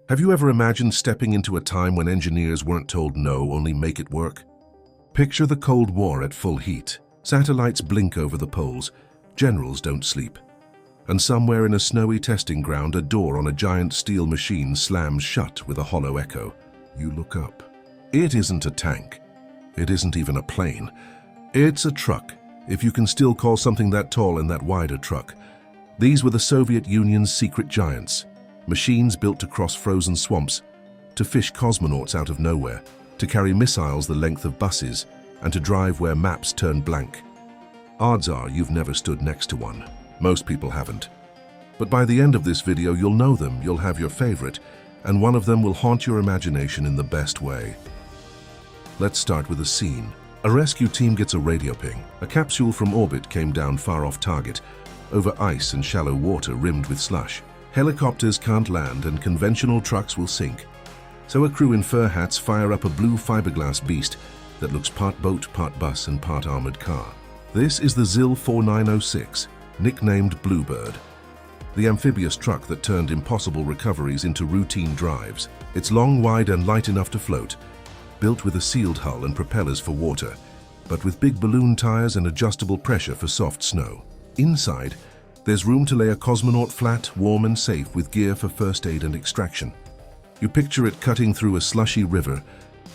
Have you ever imagined stepping into a time when engineers weren't told no, only make it work? Picture the Cold War at full heat. Satellites blink over the poles. Generals don't sleep. And somewhere in a snowy testing ground, a door on a giant steel machine slams shut with a hollow echo. You look up. It isn't a tank. It isn't even a plane. It's a truck, if you can still call something that tall and that wide a truck. These were the Soviet Union's secret giants. Machines built to cross frozen swamps, to fish cosmonauts out of nowhere, to carry missiles the length of buses, and to drive where maps turn blank. Odds are you've never stood next to one. Most people haven't. But by the end of this video, you'll know them, you'll have your favorite, and one of them will haunt your imagination in the best way. Let's start with a scene. A rescue team gets a radio ping. A capsule from orbit came down far off target, over ice and shallow water rimmed with slush. Helicopters can't land and conventional trucks will sink. So a crew in fur hats fire up a blue fiberglass beast that looks part boat, part bus, and part armored car. This is the ZIL 4906, nicknamed Bluebird, the amphibious truck that turned impossible recoveries into routine drives. It's long, wide, and light enough to float, built with a sealed hull and propellers for water, but with big balloon tires and adjustable pressure for soft snow. Inside, there's room to lay a cosmonaut flat, warm and safe, with gear for first aid and extraction. You picture it cutting through a slushy river,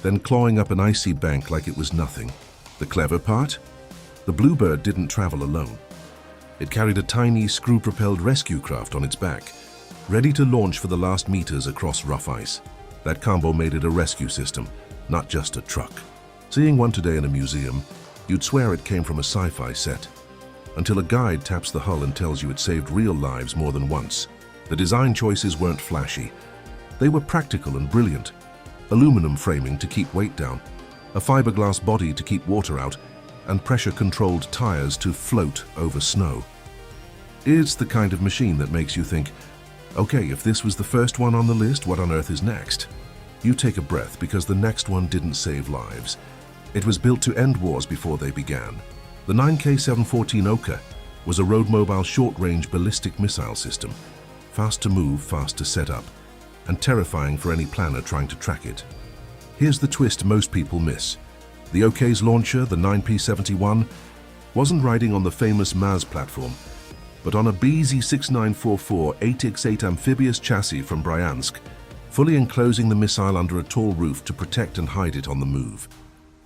then clawing up an icy bank like it was nothing. The clever part? The Bluebird didn't travel alone. It carried a tiny screw-propelled rescue craft on its back, ready to launch for the last meters across rough ice. That combo made it a rescue system, not just a truck. Seeing one today in a museum, you'd swear it came from a sci-fi set, until a guide taps the hull and tells you it saved real lives more than once. The design choices weren't flashy. They were practical and brilliant. Aluminum framing to keep weight down, a fiberglass body to keep water out, and pressure-controlled tires to float over snow. It's the kind of machine that makes you think, okay, if this was the first one on the list, what on earth is next? You take a breath because the next one didn't save lives. It was built to end wars before they began. The 9K714 Oka was a road-mobile short-range ballistic missile system, fast to move, fast to set up, and terrifying for any planner trying to track it. Here's the twist most people miss. The Oka's launcher, the 9P71, wasn't riding on the famous Maz platform, but on a BZ6944 8x8 amphibious chassis from Bryansk, fully enclosing the missile under a tall roof to protect and hide it on the move.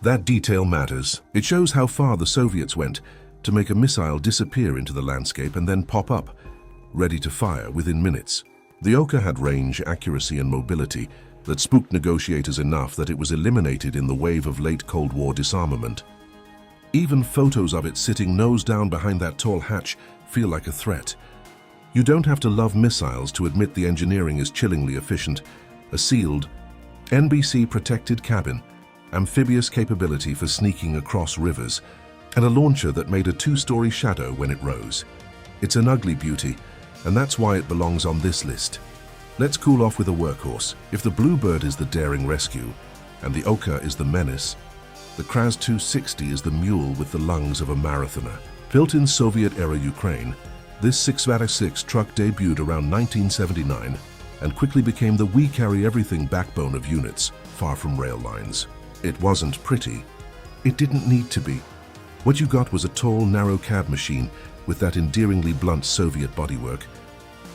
That detail matters. It shows how far the Soviets went to make a missile disappear into the landscape and then pop up, ready to fire within minutes. The Oka had range, accuracy, and mobility that spooked negotiators enough that it was eliminated in the wave of late Cold War disarmament. Even photos of it sitting nose down behind that tall hatch feel like a threat. You don't have to love missiles to admit the engineering is chillingly efficient. A sealed, NBC-protected cabin, amphibious capability for sneaking across rivers, and a launcher that made a two-story shadow when it rose. It's an ugly beauty, and that's why it belongs on this list. Let's cool off with a workhorse. If the Bluebird is the daring rescue, and the Oka is the menace, the Kraz 260 is the mule with the lungs of a marathoner. Built in Soviet-era Ukraine, this 6x6 truck debuted around 1979 and quickly became the we-carry-everything backbone of units, far from rail lines. It wasn't pretty. It didn't need to be. What you got was a tall, narrow cab machine with that endearingly blunt Soviet bodywork,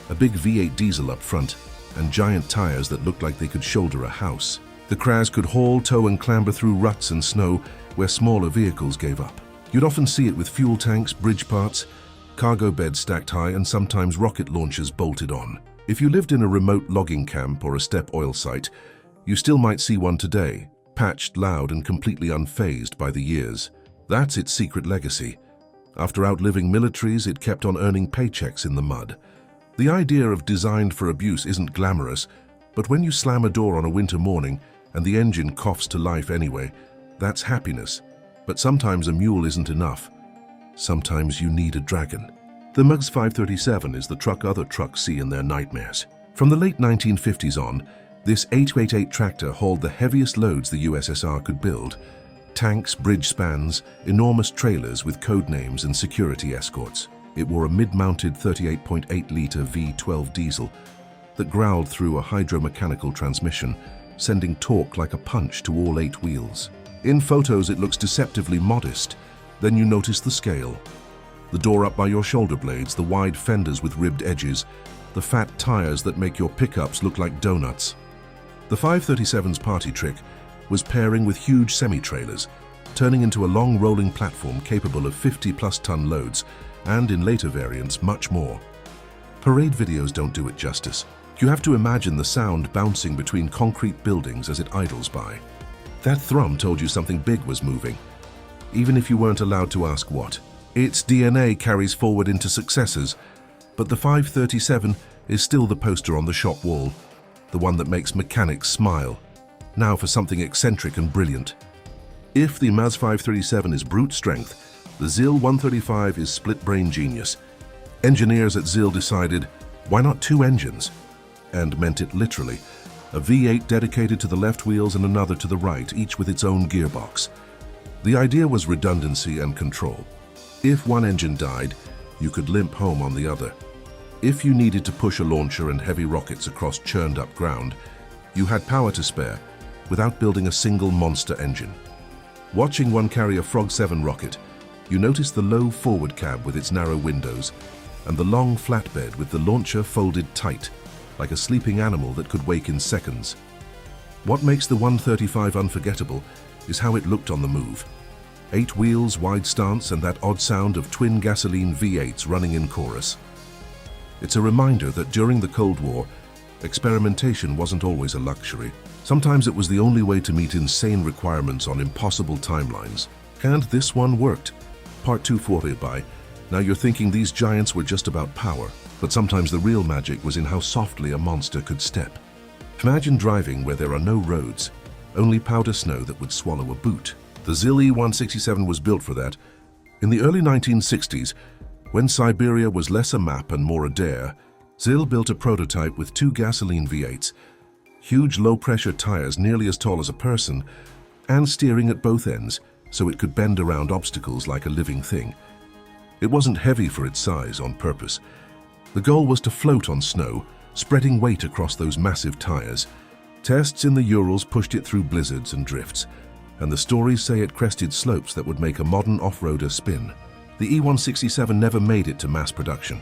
a big V8 diesel up front, and giant tires that looked like they could shoulder a house. The Kraz could haul, tow, and clamber through ruts and snow where smaller vehicles gave up. You'd often see it with fuel tanks, bridge parts, cargo beds stacked high, and sometimes rocket launchers bolted on. If you lived in a remote logging camp or a steppe oil site, you still might see one today, patched, loud, and completely unfazed by the years. That's its secret legacy. After outliving militaries, it kept on earning paychecks in the mud. The idea of designed for abuse isn't glamorous, but when you slam a door on a winter morning and the engine coughs to life anyway, that's happiness. But sometimes a mule isn't enough. Sometimes you need a dragon. The Mugs 537 is the truck other trucks see in their nightmares. From the late 1950s on, this 888 tractor hauled the heaviest loads the USSR could build. Tanks, bridge spans, enormous trailers with code names and security escorts. It wore a mid-mounted 38.8-liter V12 diesel, that growled through a hydromechanical transmission, sending torque like a punch to all 8 wheels. In photos, it looks deceptively modest. Then you notice the scale. The door up by your shoulder blades, the wide fenders with ribbed edges, the fat tires that make your pickups look like donuts. The 537's party trick was pairing with huge semi-trailers, turning into a long rolling platform capable of 50-plus ton loads, and in later variants, much more. Parade videos don't do it justice. You have to imagine the sound bouncing between concrete buildings as it idles by. That thrum told you something big was moving, even if you weren't allowed to ask what. Its DNA carries forward into successors, but the 537 is still the poster on the shop wall, the one that makes mechanics smile. Now for something eccentric and brilliant. If the Maz 537 is brute strength, the ZIL 135 is split-brain genius. Engineers at ZIL decided, why not 2 engines? And meant it literally. A V8 dedicated to the left wheels and another to the right, each with its own gearbox. The idea was redundancy and control. If one engine died, you could limp home on the other. If you needed to push a launcher and heavy rockets across churned-up ground, you had power to spare, without building a single monster engine. Watching one carry a Frog 7 rocket, you notice the low forward cab with its narrow windows, and the long flatbed with the launcher folded tight, like a sleeping animal that could wake in seconds. What makes the 135 unforgettable is how it looked on the move. 8 wheels, wide stance, and that odd sound of twin gasoline V8s running in chorus. It's a reminder that during the Cold War, experimentation wasn't always a luxury. Sometimes it was the only way to meet insane requirements on impossible timelines. And this one worked. Part 2 by. Now you're thinking these giants were just about power, but sometimes the real magic was in how softly a monster could step. Imagine driving where there are no roads, only powder snow that would swallow a boot. The ZIL E167 was built for that. In the early 1960s, when Siberia was less a map and more a dare, ZIL built a prototype with 2 gasoline V8s, huge low-pressure tires nearly as tall as a person, and steering at both ends so it could bend around obstacles like a living thing. It wasn't heavy for its size on purpose. The goal was to float on snow, spreading weight across those massive tires. Tests in the Urals pushed it through blizzards and drifts, and the stories say it crested slopes that would make a modern off-roader spin. The E167 never made it to mass production.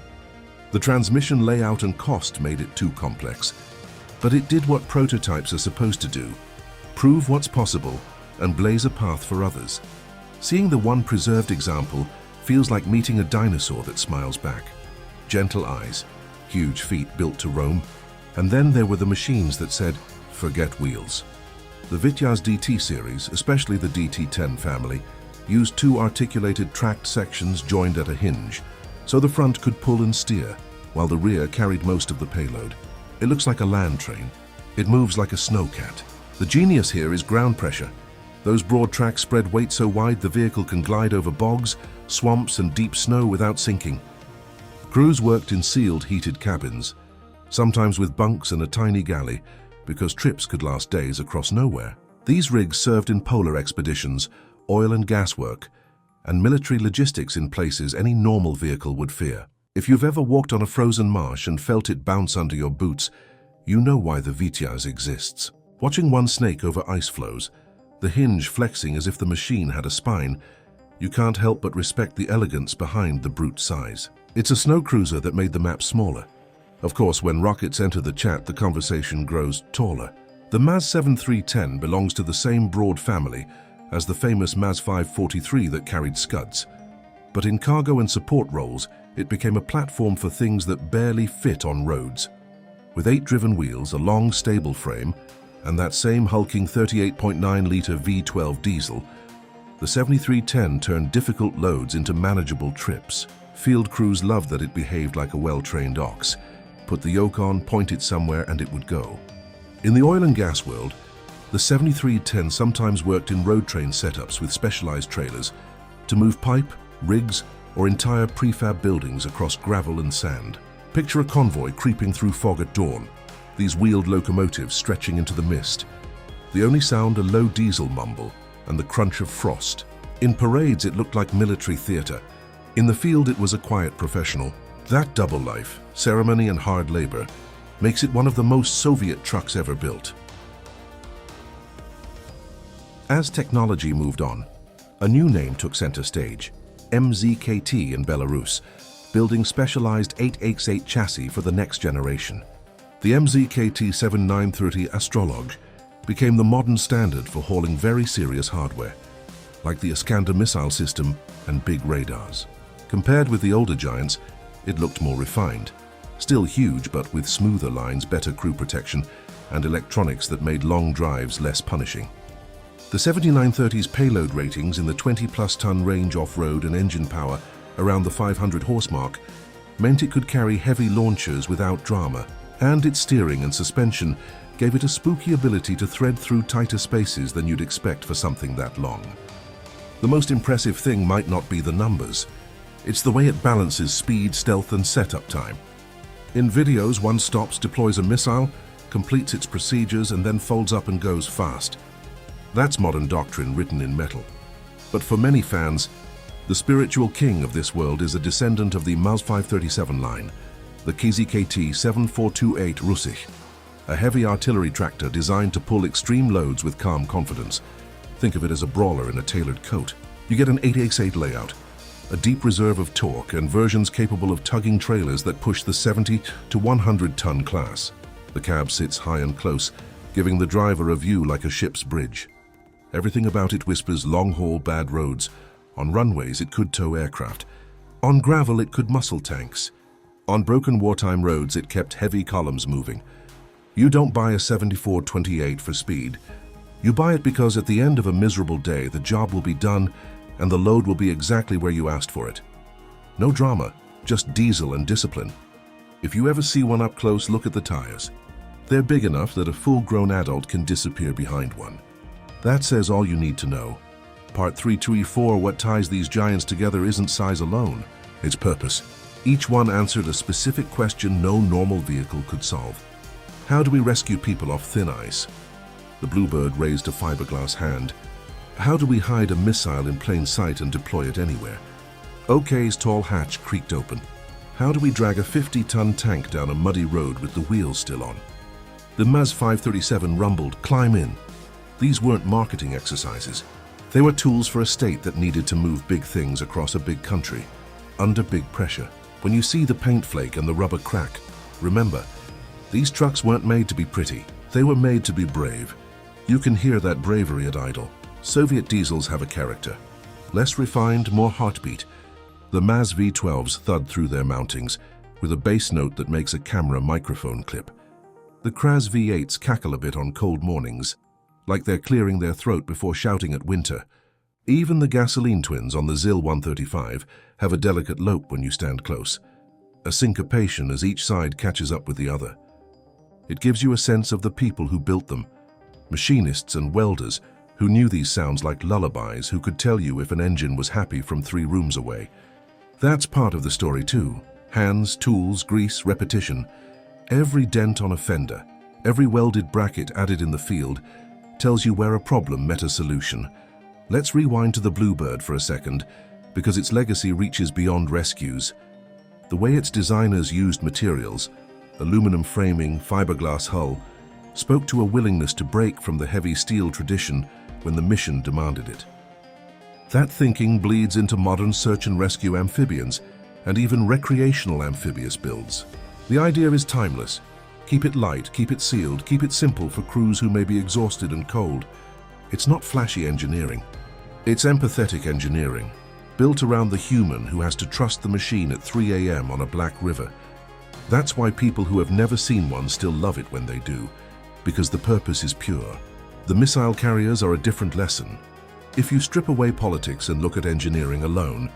The transmission layout and cost made it too complex. But it did what prototypes are supposed to do: prove what's possible and blaze a path for others. Seeing the one preserved example feels like meeting a dinosaur that smiles back. Gentle eyes, huge feet built to roam, and then there were the machines that said, forget wheels. The Vityaz DT series, especially the DT10 family, used 2 articulated tracked sections joined at a hinge, so the front could pull and steer, while the rear carried most of the payload. It looks like a land train. It moves like a snowcat. The genius here is ground pressure. Those broad tracks spread weight so wide the vehicle can glide over bogs, swamps, and deep snow without sinking. Crews worked in sealed, heated cabins, sometimes with bunks and a tiny galley, because trips could last days across nowhere. These rigs served in polar expeditions, oil and gas work, and military logistics in places any normal vehicle would fear. If you've ever walked on a frozen marsh and felt it bounce under your boots, you know why the Vityaz exists. Watching one snake over ice floes, the hinge flexing as if the machine had a spine, you can't help but respect the elegance behind the brute size. It's a snow cruiser that made the map smaller. Of course, when rockets enter the chat, the conversation grows taller. The Maz 7310 belongs to the same broad family as the famous Maz 543 that carried Scuds. But in cargo and support roles, it became a platform for things that barely fit on roads. With 8 driven wheels, a long, stable frame, and that same hulking 38.9-litre V12 diesel, the 7310 turned difficult loads into manageable trips. Field crews loved that it behaved like a well-trained ox. Put the yoke on, point it somewhere, and it would go. In the oil and gas world, the 7310 sometimes worked in road train setups with specialized trailers to move pipe, rigs, or entire prefab buildings across gravel and sand. Picture a convoy creeping through fog at dawn, these wheeled locomotives stretching into the mist. The only sound a low diesel mumble and the crunch of frost. In parades, it looked like military theater. In the field, it was a quiet professional. That double life, ceremony and hard labor, makes it one of the most Soviet trucks ever built. As technology moved on, a new name took center stage, MZKT in Belarus, building specialized 8x8 chassis for the next generation. The MZKT 7930 Astrolog became the modern standard for hauling very serious hardware, like the Iskander missile system and big radars. Compared with the older giants, it looked more refined. Still huge, but with smoother lines, better crew protection, and electronics that made long drives less punishing. The 7930's payload ratings in the 20-plus ton range off-road and engine power around the 500 horse mark meant it could carry heavy launchers without drama, and its steering and suspension gave it a spooky ability to thread through tighter spaces than you'd expect for something that long. The most impressive thing might not be the numbers. It's the way it balances speed, stealth, and setup time. In videos, one stops, deploys a missile, completes its procedures, and then folds up and goes fast. That's modern doctrine written in metal. But for many fans, the spiritual king of this world is a descendant of the MAZ 537 line, the KZKT 7428 Rusich, a heavy artillery tractor designed to pull extreme loads with calm confidence. Think of it as a brawler in a tailored coat. You get an 8x8 layout, a deep reserve of torque, and versions capable of tugging trailers that push the 70 to 100-ton class. The cab sits high and close, giving the driver a view like a ship's bridge. Everything about it whispers long-haul bad roads. On runways, it could tow aircraft. On gravel, it could muscle tanks. On broken wartime roads, it kept heavy columns moving. You don't buy a 7428 for speed. You buy it because at the end of a miserable day, the job will be done and the load will be exactly where you asked for it. No drama, just diesel and discipline. If you ever see one up close, look at the tires. They're big enough that a full-grown adult can disappear behind one. That says all you need to know. Part 324, what ties these giants together isn't size alone, it's purpose. Each one answered a specific question no normal vehicle could solve. How do we rescue people off thin ice? The Bluebird raised a fiberglass hand. How do we hide a missile in plain sight and deploy it anywhere? OK's tall hatch creaked open. How do we drag a 50-ton tank down a muddy road with the wheels still on? The MAZ 537 rumbled, climb in. These weren't marketing exercises. They were tools for a state that needed to move big things across a big country, under big pressure. When you see the paint flake and the rubber crack, remember, these trucks weren't made to be pretty. They were made to be brave. You can hear that bravery at idle. Soviet diesels have a character. Less refined, more heartbeat. The MAZ V12s thud through their mountings with a bass note that makes a camera microphone clip. The Kraz V8s cackle a bit on cold mornings, like they're clearing their throat before shouting at winter. Even the gasoline twins on the ZIL 135 have a delicate lope when you stand close, a syncopation as each side catches up with the other. It gives you a sense of the people who built them, machinists and welders who knew these sounds like lullabies, who could tell you if an engine was happy from 3 rooms away. That's part of the story too. Hands, tools, grease, repetition. Every dent on a fender, every welded bracket added in the field tells you where a problem met a solution. Let's rewind to the Bluebird for a second, because its legacy reaches beyond rescues. The way its designers used materials, aluminum framing, fiberglass hull, spoke to a willingness to break from the heavy steel tradition when the mission demanded it. That thinking bleeds into modern search and rescue amphibians and even recreational amphibious builds. The idea is timeless. Keep it light, keep it sealed, keep it simple for crews who may be exhausted and cold. It's not flashy engineering. It's empathetic engineering, built around the human who has to trust the machine at 3 a.m. on a black river. That's why people who have never seen one still love it when they do, because the purpose is pure. The missile carriers are a different lesson. If you strip away politics and look at engineering alone,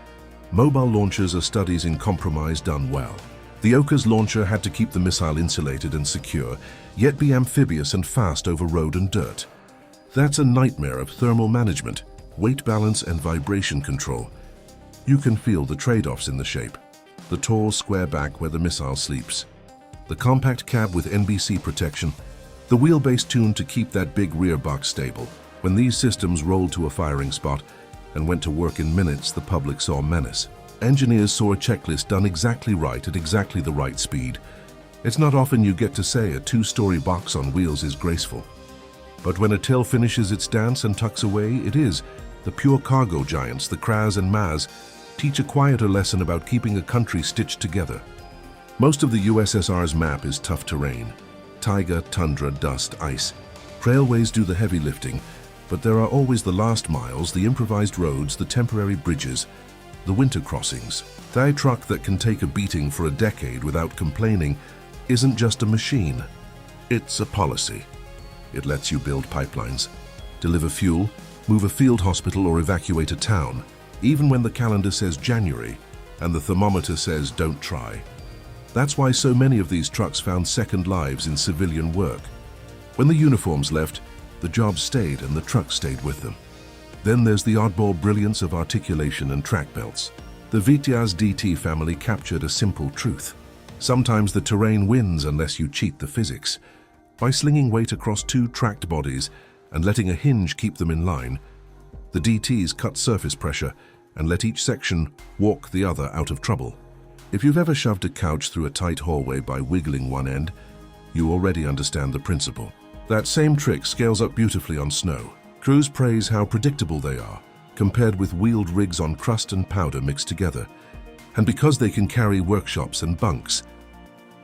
mobile launchers are studies in compromise done well. The Oka's launcher had to keep the missile insulated and secure, yet be amphibious and fast over road and dirt. That's a nightmare of thermal management, weight balance and vibration control. You can feel the trade-offs in the shape. The tall square back where the missile sleeps. The compact cab with NBC protection. The wheelbase tuned to keep that big rear box stable. When these systems rolled to a firing spot and went to work in minutes, the public saw menace. Engineers saw a checklist done exactly right at exactly the right speed. It's not often you get to say a two-story box on wheels is graceful. But when a tail finishes its dance and tucks away, it is. The pure cargo giants, the Kras and Maz, teach a quieter lesson about keeping a country stitched together. Most of the USSR's map is tough terrain. Taiga, tundra, dust, ice. Railways do the heavy lifting, but there are always the last miles, the improvised roads, the temporary bridges, the winter crossings. That truck that can take a beating for a decade without complaining isn't just a machine. It's a policy. It lets you build pipelines, deliver fuel, move a field hospital or evacuate a town, even when the calendar says January and the thermometer says don't try. That's why so many of these trucks found second lives in civilian work. When the uniforms left, the jobs stayed and the trucks stayed with them. Then there's the oddball brilliance of articulation and track belts. The Vityaz DT family captured a simple truth. Sometimes the terrain wins unless you cheat the physics. By slinging weight across two tracked bodies and letting a hinge keep them in line, the DTs cut surface pressure and let each section walk the other out of trouble. If you've ever shoved a couch through a tight hallway by wiggling one end, you already understand the principle. That same trick scales up beautifully on snow. Crews praise how predictable they are, compared with wheeled rigs on crust and powder mixed together. And because they can carry workshops and bunks,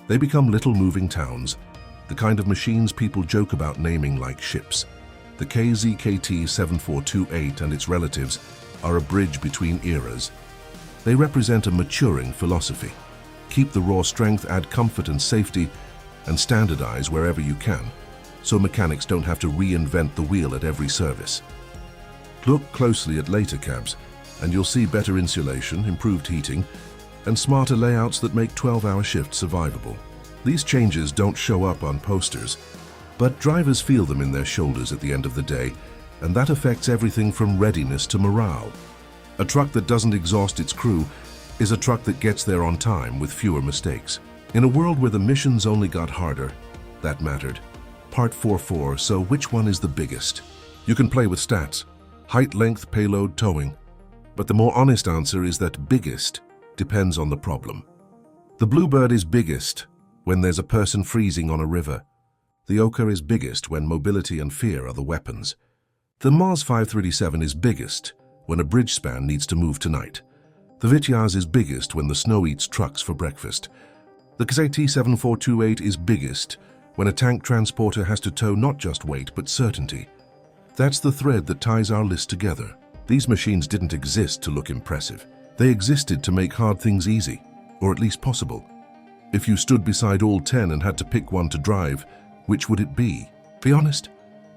they become little moving towns, the kind of machines people joke about naming like ships. The KZKT 7428 and its relatives are a bridge between eras. They represent a maturing philosophy. Keep the raw strength, add comfort and safety, and standardize wherever you can, so mechanics don't have to reinvent the wheel at every service. Look closely at later cabs, and you'll see better insulation, improved heating, and smarter layouts that make 12-hour shifts survivable. These changes don't show up on posters, but drivers feel them in their shoulders at the end of the day, and that affects everything from readiness to morale. A truck that doesn't exhaust its crew is a truck that gets there on time with fewer mistakes. In a world where the missions only got harder, that mattered. Part 4.4, so which one is the biggest? You can play with stats, height, length, payload, towing. But the more honest answer is that biggest depends on the problem. The Bluebird is biggest when there's a person freezing on a river. The Oka is biggest when mobility and fear are the weapons. The Mars 537 is biggest when a bridge span needs to move tonight. The Vityaz is biggest when the snow eats trucks for breakfast. The KZT 7428 is biggest when a tank transporter has to tow not just weight but certainty. That's the thread that ties our list together. These machines didn't exist to look impressive. They existed to make hard things easy, or at least possible. If you stood beside all 10 and had to pick one to drive, which would it be? Be honest.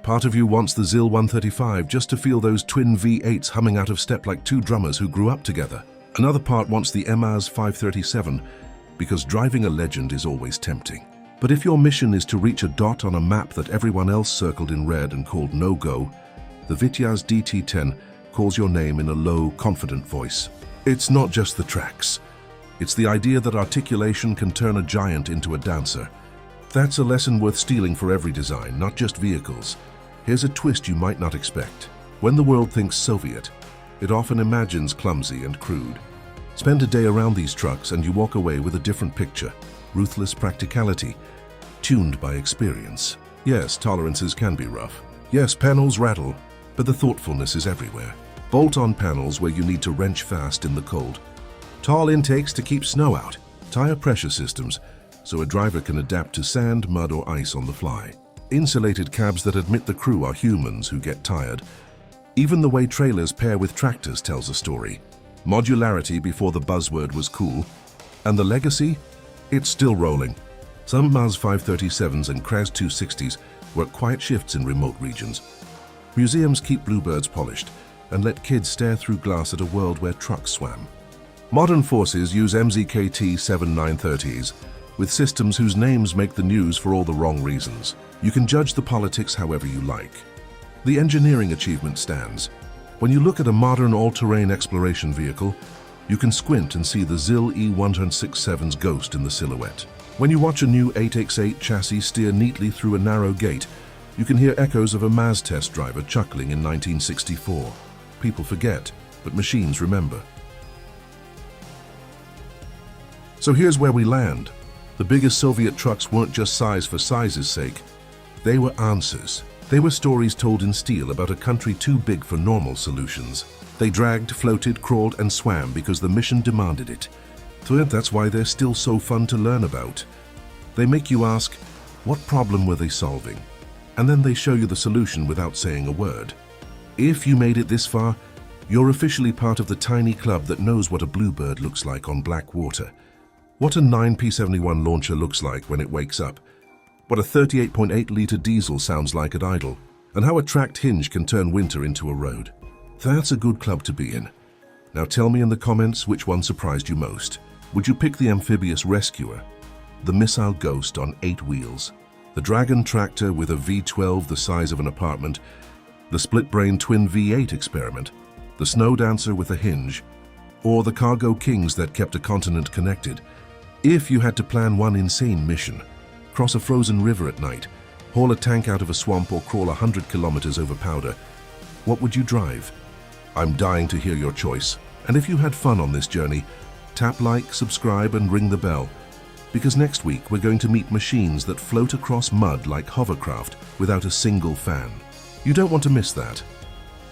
Part of you wants the ZIL 135 just to feel those twin V8s humming out of step like two drummers who grew up together. Another part wants the MAZ 537 because driving a legend is always tempting. But if your mission is to reach a dot on a map that everyone else circled in red and called no-go, the Vityaz DT10 calls your name in a low, confident voice. It's not just the tracks. It's the idea that articulation can turn a giant into a dancer. That's a lesson worth stealing for every design, not just vehicles. Here's a twist you might not expect. When the world thinks Soviet, it often imagines clumsy and crude. Spend a day around these trucks and you walk away with a different picture. Ruthless practicality, tuned by experience. Yes, tolerances can be rough. Yes, panels rattle, but the thoughtfulness is everywhere. Bolt-on panels where you need to wrench fast in the cold. Tall intakes to keep snow out. Tire pressure systems, so a driver can adapt to sand, mud, or ice on the fly. Insulated cabs that admit the crew are humans who get tired. Even the way trailers pair with tractors tells a story. Modularity before the buzzword was cool. And the legacy? It's still rolling. Some Maz 537s and Kras 260s work quiet shifts in remote regions. Museums keep Bluebirds polished and let kids stare through glass at a world where trucks swam. Modern forces use MZKT 7930s with systems whose names make the news for all the wrong reasons. You can judge the politics however you like. The engineering achievement stands. When you look at a modern all-terrain exploration vehicle, you can squint and see the ZIL E167's ghost in the silhouette. When you watch a new 8x8 chassis steer neatly through a narrow gate, you can hear echoes of a Maz test driver chuckling in 1964. People forget, but machines remember. So here's where we land. The biggest Soviet trucks weren't just size for size's sake. They were answers. They were stories told in steel about a country too big for normal solutions. They dragged, floated, crawled, and swam because the mission demanded it. That's why they're still so fun to learn about. They make you ask, what problem were they solving? And then they show you the solution without saying a word. If you made it this far, you're officially part of the tiny club that knows what a bluebird looks like on black water, what a 9P71 launcher looks like when it wakes up, what a 38.8-litre diesel sounds like at idle, and how a tracked hinge can turn winter into a road. That's a good club to be in. Now tell me in the comments which one surprised you most. Would you pick the amphibious rescuer, the missile ghost on 8 wheels, the dragon tractor with a V12 the size of an apartment, the split-brain twin V8 experiment, the snow dancer with a hinge, or the cargo kings that kept a continent connected? If you had to plan one insane mission, cross a frozen river at night, haul a tank out of a swamp, or crawl 100 kilometers over powder, what would you drive? I'm dying to hear your choice. And if you had fun on this journey, tap like, subscribe, and ring the bell. Because next week we're going to meet machines that float across mud like hovercraft without a single fan. You don't want to miss that.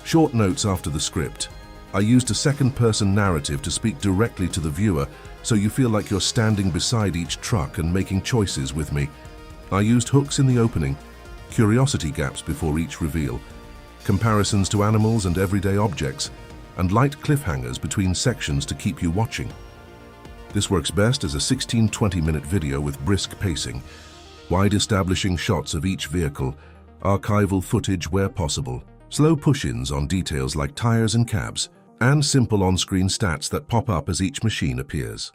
Short notes after the script. I used a second-person narrative to speak directly to the viewer, so you feel like you're standing beside each truck and making choices with me. I used hooks in the opening, curiosity gaps before each reveal, comparisons to animals and everyday objects, and light cliffhangers between sections to keep you watching. This works best as a 16-20-minute video with brisk pacing, wide establishing shots of each vehicle, archival footage where possible, slow push-ins on details like tires and cabs, and simple on-screen stats that pop up as each machine appears.